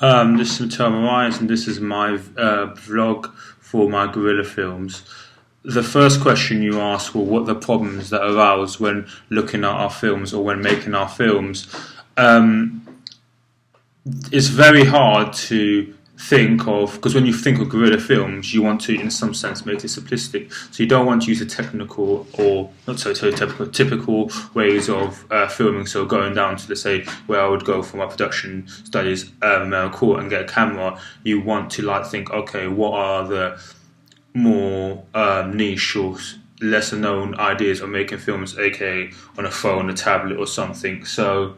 This is Mateo Morais, and this is my vlog for my Guerrilla films. The first question you asked were what the problems that arouse when looking at our films or when making our films. It's very hard to think of, because when you think of guerrilla films, you want to, in some sense, make it simplistic. So you don't want to use the technical or not so typical ways of filming. So going down to, let's say, where I would go for my production studies, court and get a camera. You want to think, okay, what are the more niche or lesser known ideas of making films, aka on a phone, a tablet, or something. So.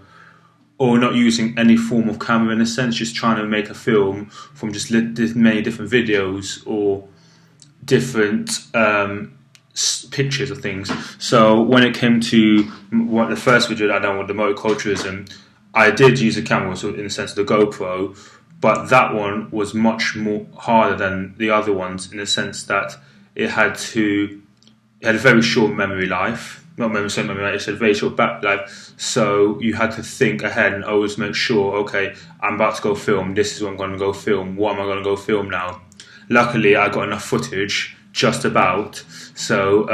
Or not using any form of camera in a sense, just trying to make a film from just many different videos or different pictures of things. So when it came to what the first video that I done with the motoculturism, I did use a camera, so in the sense of the GoPro, but that one was much more harder than the other ones in the sense that it had a very short memory life. Not memory, same memory life, it's a very short back life. So you had to think ahead and always make sure, okay, I'm about to go film, this is what I'm going to go film, what am I going to go film now? Luckily, I got enough footage, just about. So,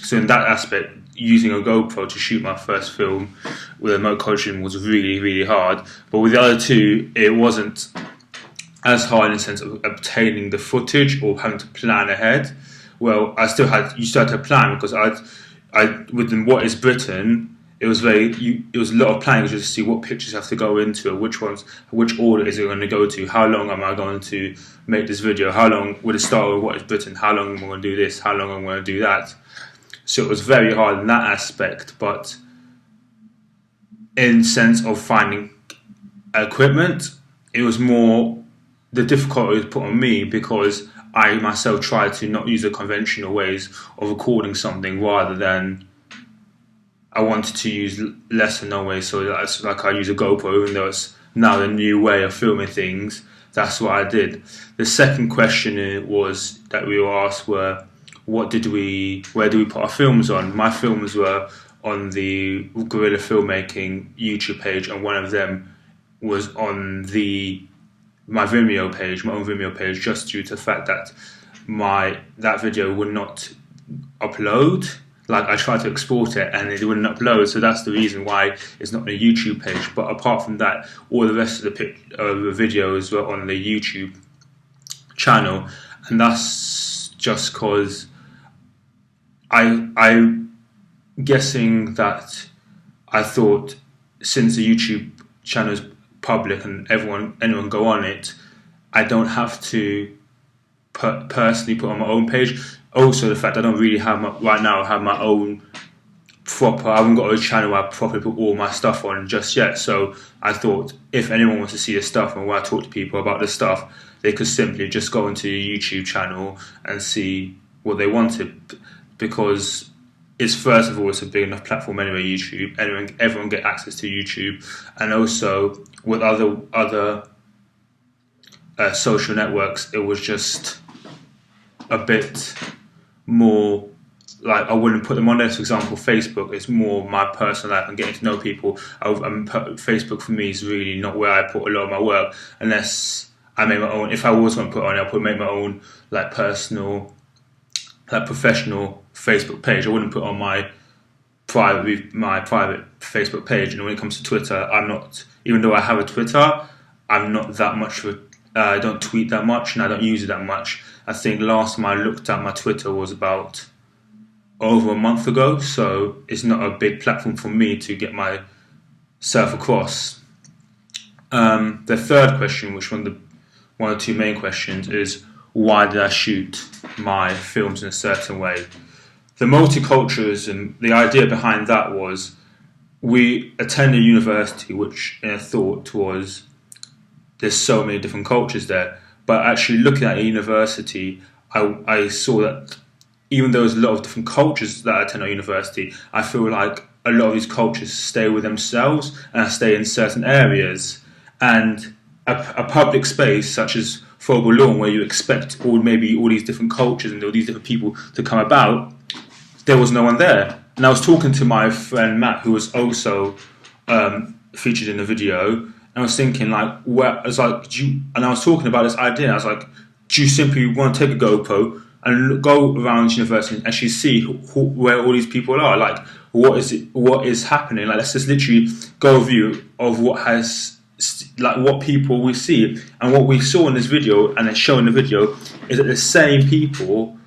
so in that aspect, using a GoPro to shoot my first film with a motoculturism was really, really hard. But with the other two, it wasn't as hard in the sense of obtaining the footage or having to plan ahead. Well, you still had to plan because within What Is Britain, it was a lot of planning just to see what pictures have to go into, which order is it going to go to, how long am I going to make this video, how long would it start with What Is Britain, how long am I going to do this, how long am I going to do that. So it was very hard in that aspect, but in sense of finding equipment, it was more, the difficulty was put on me because I myself tried to not use the conventional ways of recording something rather than I wanted to use lesser known ways. So that's like I use a GoPro, even though it's now a new way of filming things. That's what I did. The second question was that we were asked were, where do we put our films on? My films were on the Guerrilla Filmmaking YouTube page, and one of them was on my Vimeo page, my own Vimeo page, just due to the fact that that video would not upload. Like I tried to export it and it wouldn't upload, so that's the reason why it's not on a YouTube page. But apart from that, all the rest of the videos were on the YouTube channel, and that's just because I'm guessing that I thought since the YouTube channel is public and anyone go on it, I don't have to personally put on my own page. Also, the fact I don't really have my own proper. I haven't got a channel where I properly put all my stuff on just yet. So I thought if anyone wants to see the stuff and when I talk to people about the stuff, they could simply just go into the YouTube channel and see what they wanted, because it's first of all it's a big enough platform anyway. YouTube, everyone get access to YouTube, and also with other social networks, it was just a bit more like I wouldn't put them on there. For example, Facebook is more my personal life and getting to know people. Facebook for me is really not where I put a lot of my work, unless I make my own. If I was going to put on it, make my own personal, professional Facebook page. I wouldn't put on my private Facebook page. And when it comes to Twitter, I'm not. Even though I have a Twitter, I'm not that much of a. I don't tweet that much and I don't use it that much. I think last time I looked at my Twitter was about over a month ago, so it's not a big platform for me to get myself across. The third question, which one of the two main questions, is why did I shoot my films in a certain way? The multiculturalism, the idea behind that was we attended a university which in a thought was there's so many different cultures there. But actually looking at a university, I saw that even though there's a lot of different cultures that attend our university, I feel like a lot of these cultures stay with themselves and stay in certain areas. And a public space such as Fogle Lawn, where you expect all these different cultures and all these different people to come about, there was no one there. And I was talking to my friend Matt, who was also featured in the video, And I was thinking, like, where I was like, and I was talking about this idea. I was like, do you simply want to take a GoPro and go around university and actually see where all these people are? Like, what is happening? Like, let's just literally go a view of what people we see. And what we saw in this video, and it's shown in the video, is that the same people,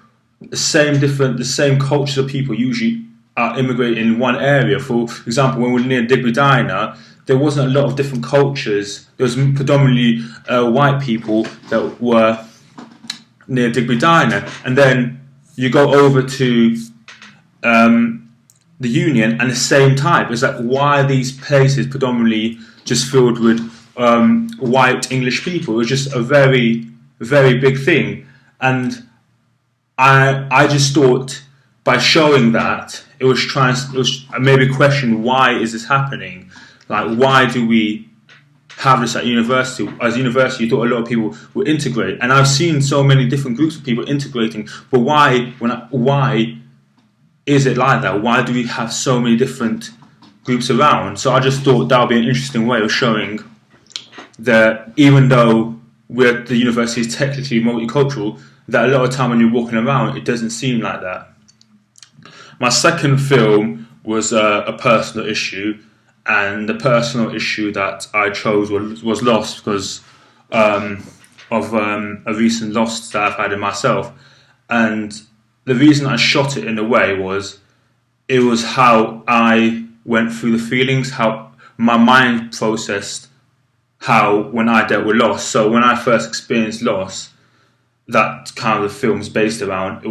the same cultures of people usually are immigrating in one area. For example, when we were near Digby Diner, there wasn't a lot of different cultures. There was predominantly white people that were near Digby Diner. And then you go over to the Union and the same type. It's like, why are these places predominantly just filled with white English people? It was just a very, very big thing. And I just thought by showing that, it was maybe a question, why is this happening? Like, why do we have this at university? As a university, you thought a lot of people would integrate, and I've seen so many different groups of people integrating. But why is it like that? Why do we have so many different groups around? So I just thought that would be an interesting way of showing that even though the university is technically multicultural, that a lot of time when you're walking around, it doesn't seem like that. My second film was a personal issue. And the personal issue that I chose was Lost, because of a recent loss that I've had in myself. And the reason I shot it in a way was how I went through the feelings, how my mind processed when I dealt with loss. So when I first experienced loss, that kind of the film is based around,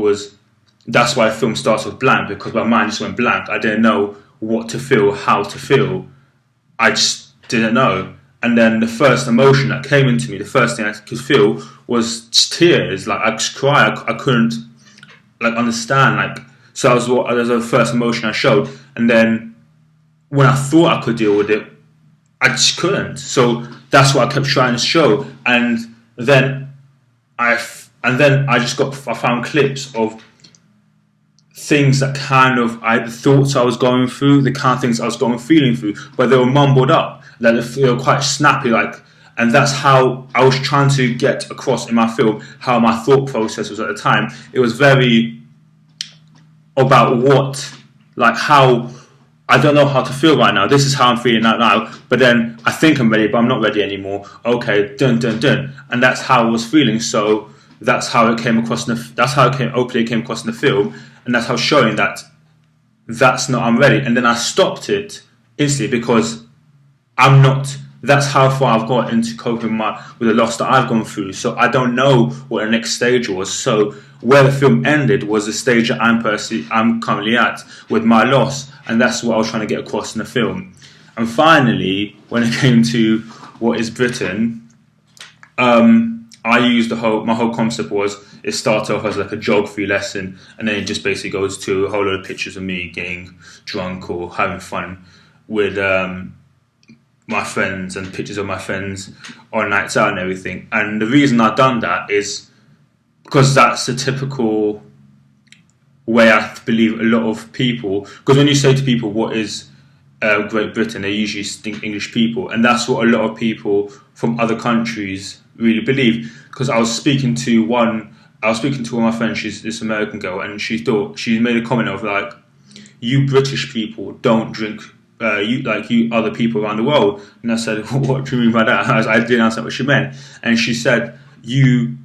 that's why the film starts with blank, because my mind just went blank. I didn't know what to feel, how to feel. I just didn't know. And then the first emotion that came into me, the first thing I could feel was tears. Like, I just cried. I couldn't understand. So that was the first emotion I showed. And then when I thought I could deal with it, I just couldn't. So that's what I kept trying to show. And then I found clips of things that the thoughts I was going through, the kind of things I was feeling through, but they were mumbled up, they were quite snappy, and that's how I was trying to get across in my film how my thought process was at the time. It was very about how I don't know how to feel right now. This is how I'm feeling right now, but then I think I'm ready, but I'm not ready anymore. Okay, dun dun dun, and that's how I was feeling. So that's how it came across. Hopefully, it came across in the film. And that's how showing I'm ready. And then I stopped it instantly because I'm not. That's how far I've got into coping with the loss that I've gone through. So I don't know what the next stage was. So where the film ended was the stage that I'm currently at with my loss, and that's what I was trying to get across in the film. And finally, when it came to what is Britain, I used my whole concept was, it started off as like a geography lesson, and then it just basically goes to a whole lot of pictures of me getting drunk or having fun with my friends, and pictures of my friends on nights out and everything. And the reason I've done that is because that's the typical way I believe a lot of people, because when you say to people what is Great Britain, they usually think English people, and that's what a lot of people from other countries really believe. Because I was speaking to one of my friends, she's this American girl, and she made a comment of like, you British people don't drink, you other people around the world. And I said, what do you mean by that? I didn't understand what she meant. And she said, you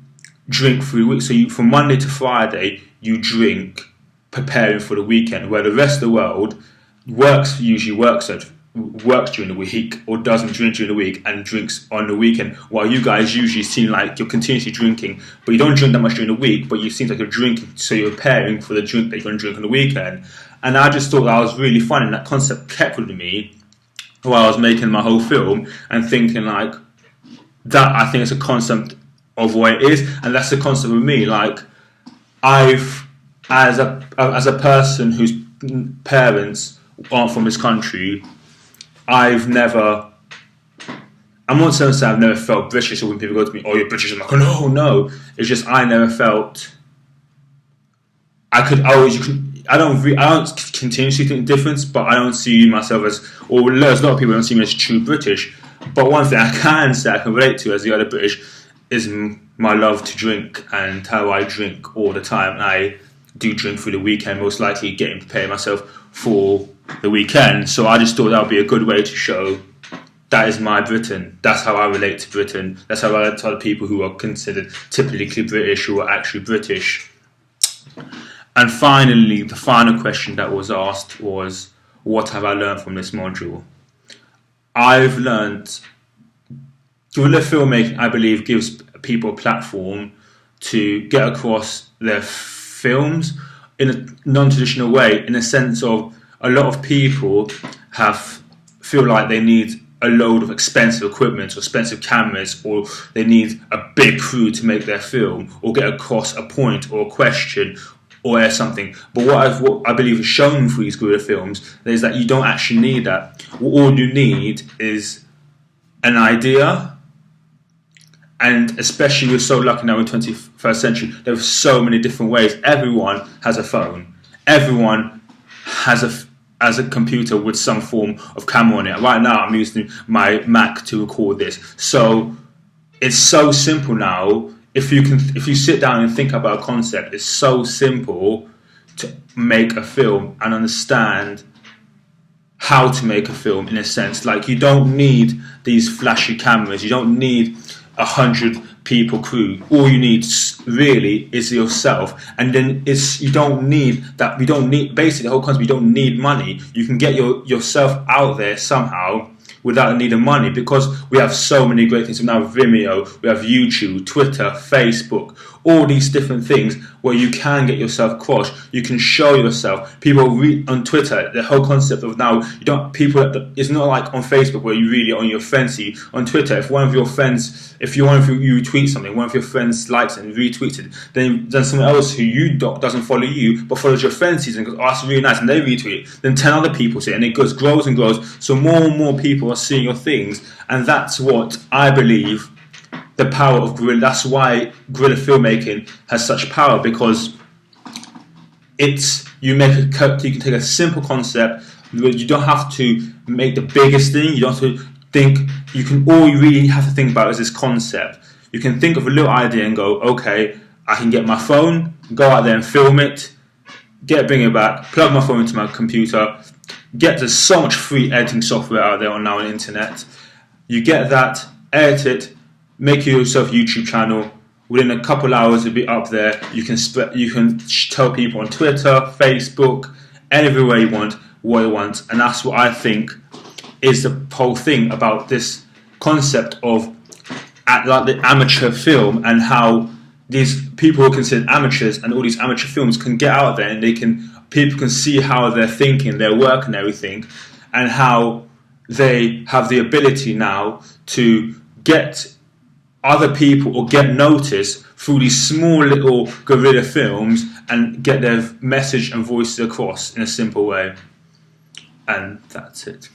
drink 3 weeks, so from Monday to Friday you drink preparing for the weekend, where the rest of the world usually works during the week, or doesn't drink during the week and drinks on the weekend, while you guys usually seem like you're continuously drinking, but you don't drink that much during the week, but you seem like you're drinking, so you're preparing for the drink that you're going to drink on the weekend. And I just thought that was really fun, and that concept kept with me while I was making my whole film, and thinking like, that I think it's a concept of what it is, and that's the concept with me. Like, I've, as a person whose parents aren't from this country, I'm not saying that I've never felt British, or when people go to me, oh, you're British, I'm like, oh, no. It's just I never felt. I don't continuously think the difference, but I don't see myself as, or there's a lot of people don't see me as true British. But one thing I can say I can relate to as the other British is my love to drink and how I drink all the time. And I do drink through the weekend, most likely getting prepared myself for the weekend. So I just thought that would be a good way to show that is my Britain. That's how I relate to Britain. That's how I relate to other people who are considered typically British, who are actually British. And finally, the final question that was asked was, what have I learned from this module? I've learned guerrilla filmmaking, I believe, gives people a platform to get across their films in a non-traditional way, in a sense of a lot of people feel like they need a load of expensive equipment or expensive cameras, or they need a big crew to make their film or get across a point or a question or something. But what I believe is shown through these guerrilla films is that you don't actually need that. All you need is an idea. And especially we're so lucky now in the 21st century, there are so many different ways. Everyone has a phone. Everyone has a computer with some form of camera on it. Right now I'm using my Mac to record this. So it's so simple now. If you sit down and think about a concept, it's so simple to make a film and understand how to make a film, in a sense. Like, you don't need these flashy cameras. You don't need 100 people crew. All you need really is yourself. And then you don't need that. We don't need, basically the whole concept, you don't need money. You can get yourself out there somehow without the need of money, because we have so many great things. We now have Vimeo, we have YouTube, Twitter, Facebook, all these different things where you can get yourself across. You can show yourself. People on Twitter, the whole concept of now, it's not like on Facebook where you really on your friends see. On Twitter, if one of your friends, you tweet something, one of your friends likes it and retweets it, then someone else who doesn't follow you but follows your friend sees it and goes, oh, that's really nice, and they retweet it. Then 10 other people see it, and it grows and grows. So more and more people are seeing your things, and that's what I believe the power of guerrilla. That's why guerrilla filmmaking has such power, because you can take a simple concept. You don't have to make the biggest thing. You don't have to think. All you really have to think about is this concept. You can think of a little idea and go, okay, I can get my phone, go out there and film it, bring it back, plug my phone into my computer. There's so much free editing software out there now on the internet. You get that, edit it, make yourself a YouTube channel. Within a couple hours, it'll be up there. You can tell people on Twitter, Facebook, everywhere you want what you want, and that's what I think is the whole thing about this concept of like the amateur film, and how these people who are considered amateurs and all these amateur films can get out there, and people can see how they're thinking, their work and everything, and how they have the ability now to get other people or get noticed through these small little guerrilla films and get their message and voices across in a simple way. And that's it.